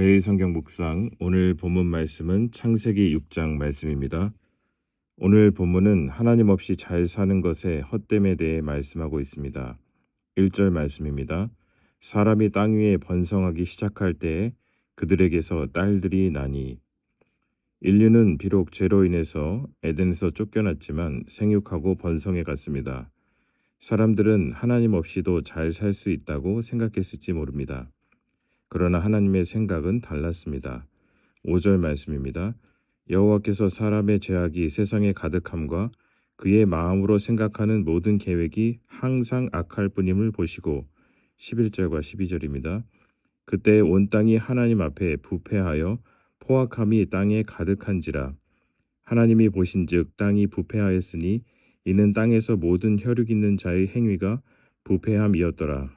매일 성경 묵상, 오늘 본문 말씀은 창세기 6장 말씀입니다. 오늘 본문은 하나님 없이 잘 사는 것의 헛됨에 대해 말씀하고 있습니다. 1절 말씀입니다. 사람이 땅 위에 번성하기 시작할 때에 그들에게서 딸들이 나니. 인류는 비록 죄로 인해서 에덴에서 쫓겨났지만 생육하고 번성해 갔습니다. 사람들은 하나님 없이도 잘 살 수 있다고 생각했을지 모릅니다. 그러나 하나님의 생각은 달랐습니다. 5절 말씀입니다. 여호와께서 사람의 죄악이 세상에 가득함과 그의 마음으로 생각하는 모든 계획이 항상 악할 뿐임을 보시고 11절과 12절입니다. 그때 온 땅이 하나님 앞에 부패하여 포악함이 땅에 가득한지라. 하나님이 보신즉 땅이 부패하였으니 이는 땅에서 모든 혈육 있는 자의 행위가 부패함이었더라.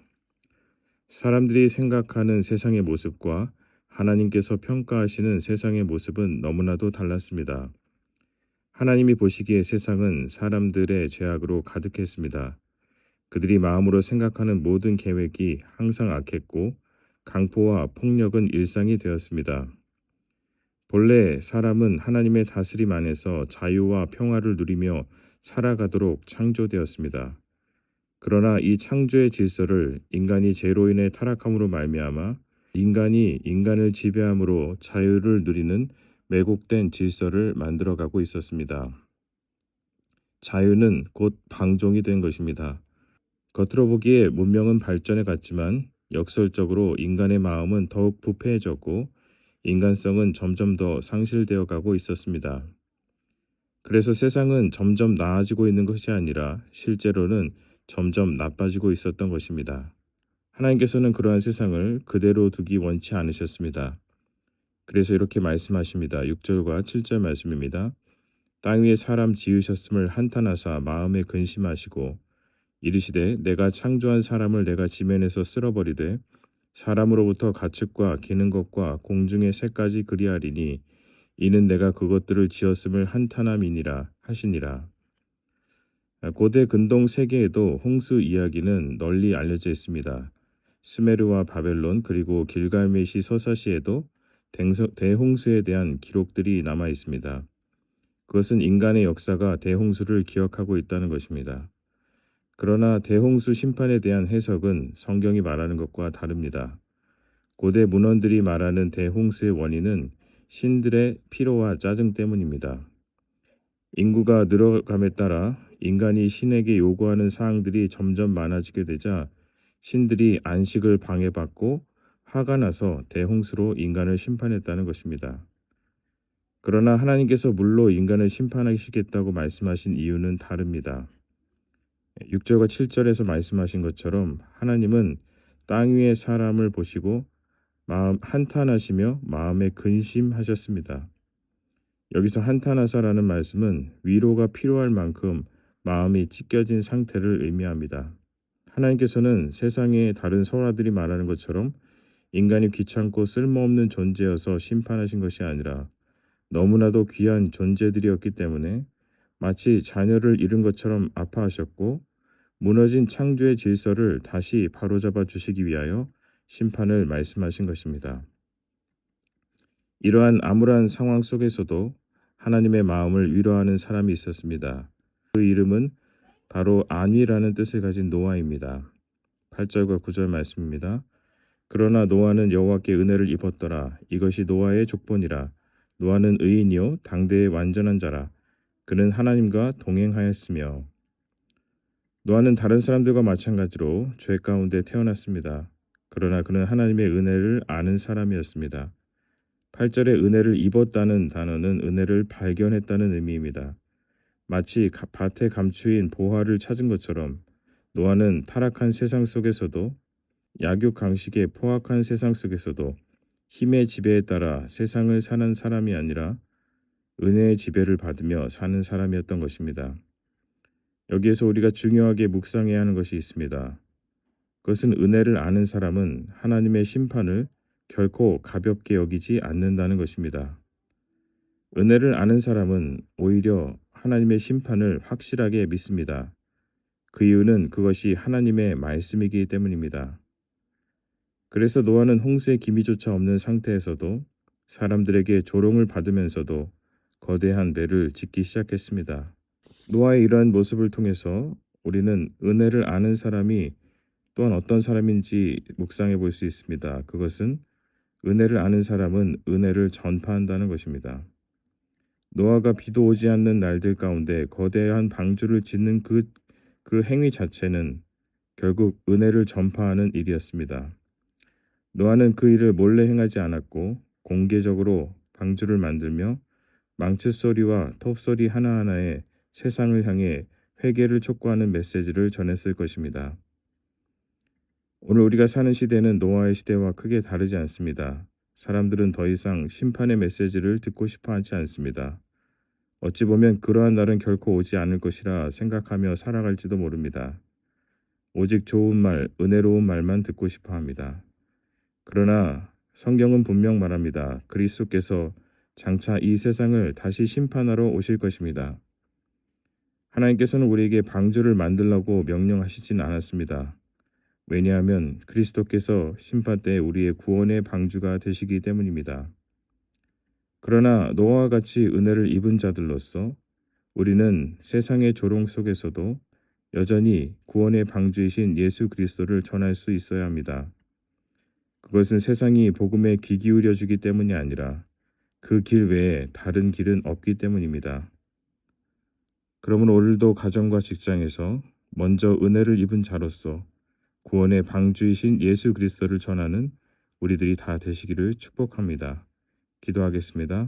사람들이 생각하는 세상의 모습과 하나님께서 평가하시는 세상의 모습은 너무나도 달랐습니다. 하나님이 보시기에 세상은 사람들의 죄악으로 가득했습니다. 그들이 마음으로 생각하는 모든 계획이 항상 악했고 강포와 폭력은 일상이 되었습니다. 본래 사람은 하나님의 다스림 안에서 자유와 평화를 누리며 살아가도록 창조되었습니다. 그러나 이 창조의 질서를 인간이 죄로 인해 타락함으로 말미암아 인간이 인간을 지배함으로 자유를 누리는 왜곡된 질서를 만들어가고 있었습니다. 자유는 곧 방종이 된 것입니다. 겉으로 보기에 문명은 발전해 갔지만 역설적으로 인간의 마음은 더욱 부패해졌고 인간성은 점점 더 상실되어 가고 있었습니다. 그래서 세상은 점점 나아지고 있는 것이 아니라 실제로는 점점 나빠지고 있었던 것입니다. 하나님께서는 그러한 세상을 그대로 두기 원치 않으셨습니다. 그래서 이렇게 말씀하십니다. 6절과 7절 말씀입니다. 땅 위에 사람 지으셨음을 한탄하사 마음에 근심하시고 이르시되 내가 창조한 사람을 내가 지면에서 쓸어버리되 사람으로부터 가축과 기는 것과 공중의 새까지 그리하리니 이는 내가 그것들을 지었음을 한탄함이니라 하시니라. 고대 근동 세계에도 홍수 이야기는 널리 알려져 있습니다. 수메르와 바벨론 그리고 길갈메시 서사시에도 대홍수에 대한 기록들이 남아 있습니다. 그것은 인간의 역사가 대홍수를 기억하고 있다는 것입니다. 그러나 대홍수 심판에 대한 해석은 성경이 말하는 것과 다릅니다. 고대 문헌들이 말하는 대홍수의 원인은 신들의 피로와 짜증 때문입니다. 인구가 늘어감에 따라 인간이 신에게 요구하는 사항들이 점점 많아지게 되자 신들이 안식을 방해받고 화가 나서 대홍수로 인간을 심판했다는 것입니다. 그러나 하나님께서 물로 인간을 심판하시겠다고 말씀하신 이유는 다릅니다. 6절과 7절에서 말씀하신 것처럼 하나님은 땅 위의 사람을 보시고 마음 한탄하시며 마음에 근심하셨습니다. 여기서 한탄하사라는 말씀은 위로가 필요할 만큼 마음이 찢겨진 상태를 의미합니다. 하나님께서는 세상의 다른 설화들이 말하는 것처럼 인간이 귀찮고 쓸모없는 존재여서 심판하신 것이 아니라 너무나도 귀한 존재들이었기 때문에 마치 자녀를 잃은 것처럼 아파하셨고 무너진 창조의 질서를 다시 바로잡아 주시기 위하여 심판을 말씀하신 것입니다. 이러한 암울한 상황 속에서도 하나님의 마음을 위로하는 사람이 있었습니다. 그 이름은 바로 안위라는 뜻을 가진 노아입니다. 8절과 9절 말씀입니다. 그러나 노아는 여호와께 은혜를 입었더라. 이것이 노아의 족본이라. 노아는 의인이요 당대의 완전한 자라. 그는 하나님과 동행하였으며. 노아는 다른 사람들과 마찬가지로 죄 가운데 태어났습니다. 그러나 그는 하나님의 은혜를 아는 사람이었습니다. 8절에 은혜를 입었다는 단어는 은혜를 발견했다는 의미입니다. 마치 밭에 감추인 보화를 찾은 것처럼 노아는 타락한 세상 속에서도 약육강식의 포악한 세상 속에서도 힘의 지배에 따라 세상을 사는 사람이 아니라 은혜의 지배를 받으며 사는 사람이었던 것입니다. 여기에서 우리가 중요하게 묵상해야 하는 것이 있습니다. 그것은 은혜를 아는 사람은 하나님의 심판을 결코 가볍게 여기지 않는다는 것입니다. 은혜를 아는 사람은 오히려 하나님의 심판을 확실하게 믿습니다. 그 이유는 그것이 하나님의 말씀이기 때문입니다. 그래서 노아는 홍수의 기미조차 없는 상태에서도 사람들에게 조롱을 받으면서도 거대한 배를 짓기 시작했습니다. 노아의 이러한 모습을 통해서 우리는 은혜를 아는 사람이 또한 어떤 사람인지 묵상해 볼 수 있습니다. 그것은 은혜를 아는 사람은 은혜를 전파한다는 것입니다. 노아가 비도 오지 않는 날들 가운데 거대한 방주를 짓는 그 행위 자체는 결국 은혜를 전파하는 일이었습니다. 노아는 그 일을 몰래 행하지 않았고 공개적으로 방주를 만들며 망치 소리와 톱 소리 하나하나에 세상을 향해 회개를 촉구하는 메시지를 전했을 것입니다. 오늘 우리가 사는 시대는 노아의 시대와 크게 다르지 않습니다. 사람들은 더 이상 심판의 메시지를 듣고 싶어 하지 않습니다. 어찌 보면 그러한 날은 결코 오지 않을 것이라 생각하며 살아갈지도 모릅니다. 오직 좋은 말, 은혜로운 말만 듣고 싶어 합니다. 그러나 성경은 분명 말합니다. 그리스도께서 장차 이 세상을 다시 심판하러 오실 것입니다. 하나님께서는 우리에게 방주를 만들라고 명령하시진 않았습니다. 왜냐하면 그리스도께서 심판 때 우리의 구원의 방주가 되시기 때문입니다. 그러나 노아와 같이 은혜를 입은 자들로서 우리는 세상의 조롱 속에서도 여전히 구원의 방주이신 예수 그리스도를 전할 수 있어야 합니다. 그것은 세상이 복음에 귀 기울여 주기 때문이 아니라 그 길 외에 다른 길은 없기 때문입니다. 그러므로 오늘도 가정과 직장에서 먼저 은혜를 입은 자로서 구원의 방주이신 예수 그리스도를 전하는 우리들이 다 되시기를 축복합니다. 기도하겠습니다.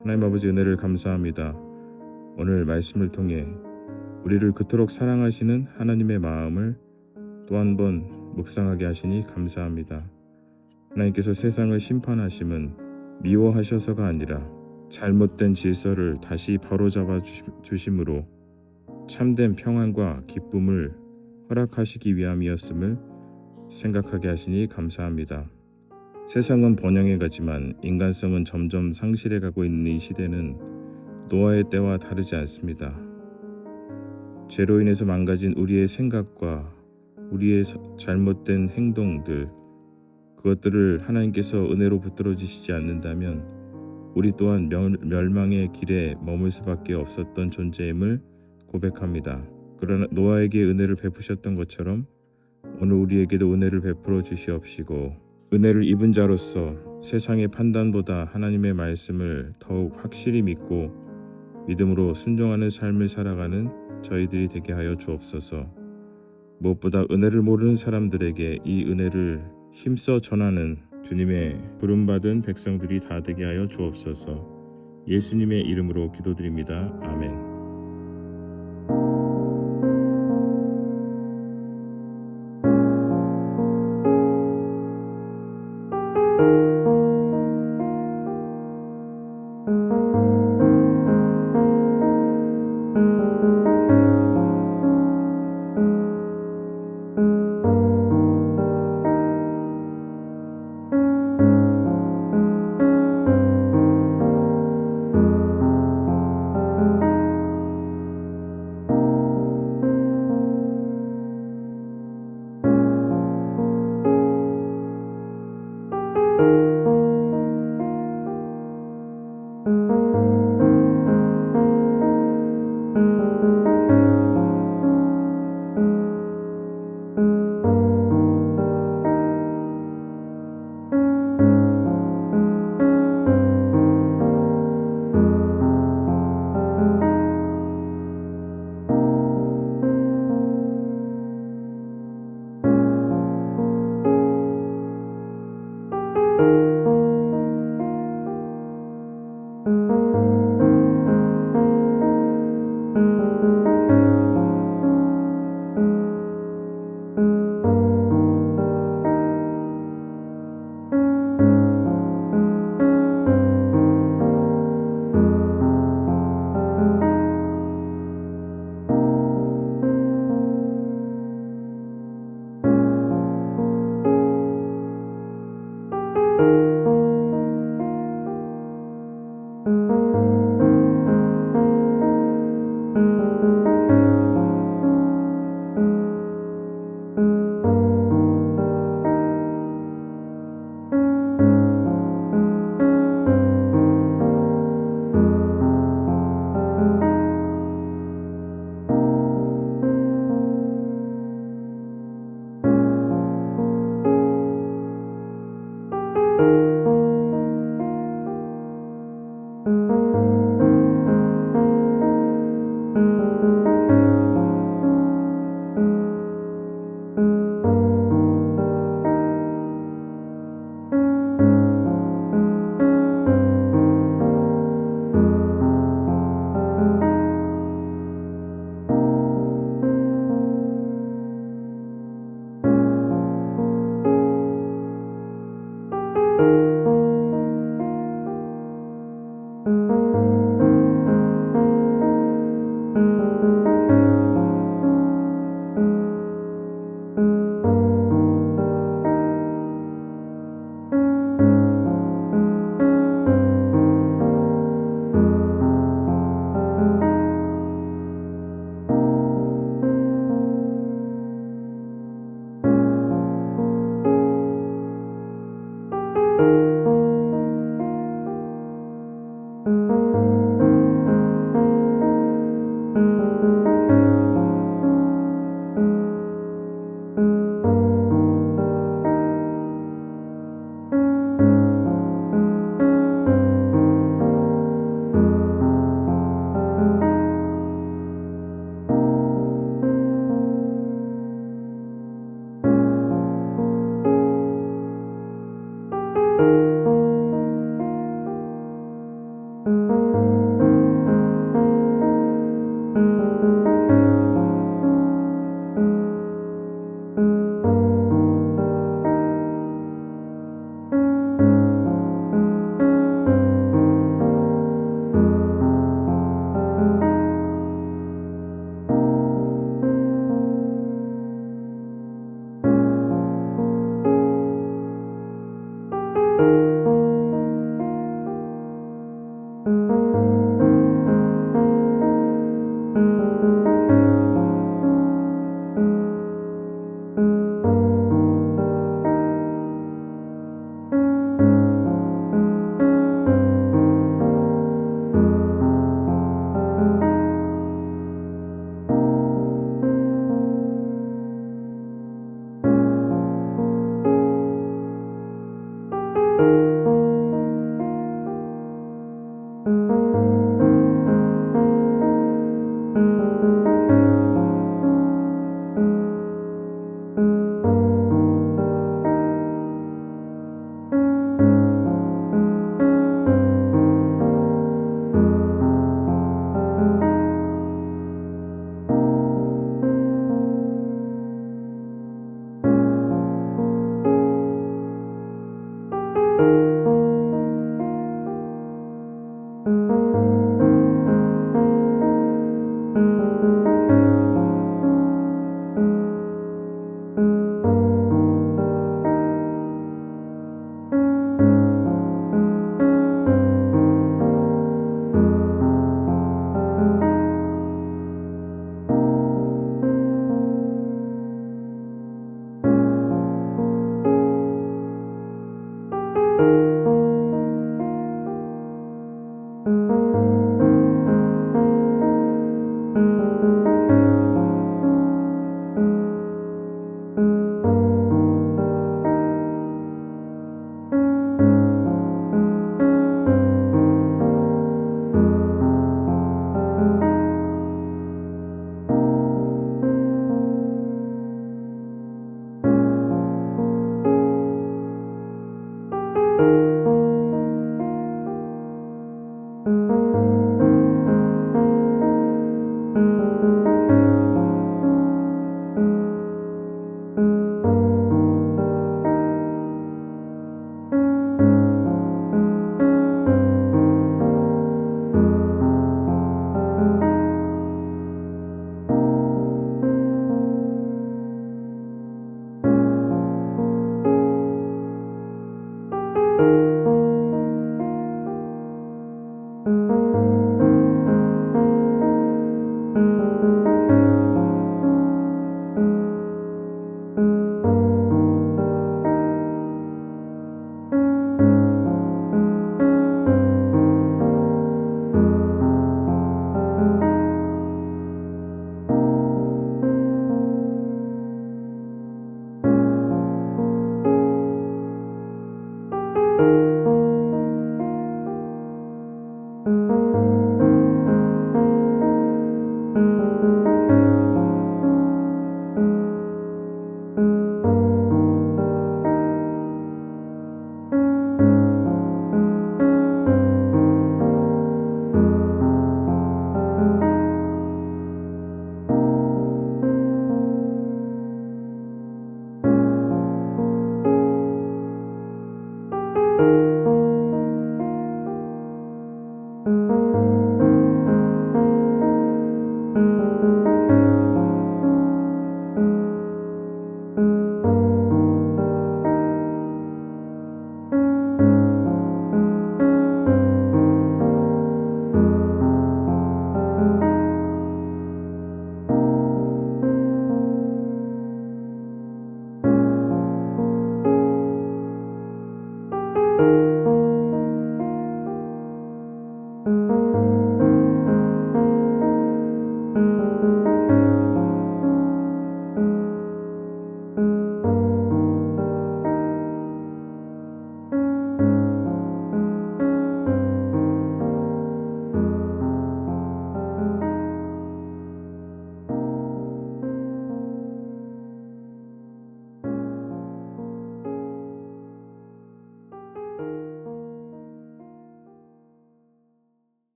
하나님 아버지 은혜를 감사합니다. 오늘 말씀을 통해 우리를 그토록 사랑하시는 하나님의 마음을 또 한 번 묵상하게 하시니 감사합니다. 하나님께서 세상을 심판하심은 미워하셔서가 아니라 잘못된 질서를 다시 바로잡아 주심으로 참된 평안과 기쁨을 허락하시기 위함이었음을 생각하게 하시니 감사합니다. 세상은 번영해 가지만 인간성은 점점 상실해 가고 있는 이 시대는 노아의 때와 다르지 않습니다. 죄로 인해서 망가진 우리의 생각과 우리의 잘못된 행동들, 그것들을 하나님께서 은혜로 붙들어 주시지 않는다면 우리 또한 멸망의 길에 머물 수밖에 없었던 존재임을 고백합니다. 그러나 노아에게 은혜를 베푸셨던 것처럼 오늘 우리에게도 은혜를 베풀어 주시옵시고 은혜를 입은 자로서 세상의 판단보다 하나님의 말씀을 더욱 확실히 믿고 믿음으로 순종하는 삶을 살아가는 저희들이 되게 하여 주옵소서. 무엇보다 은혜를 모르는 사람들에게 이 은혜를 힘써 전하는 주님의 부름받은 백성들이 다 되게 하여 주옵소서. 예수님의 이름으로 기도드립니다. 아멘.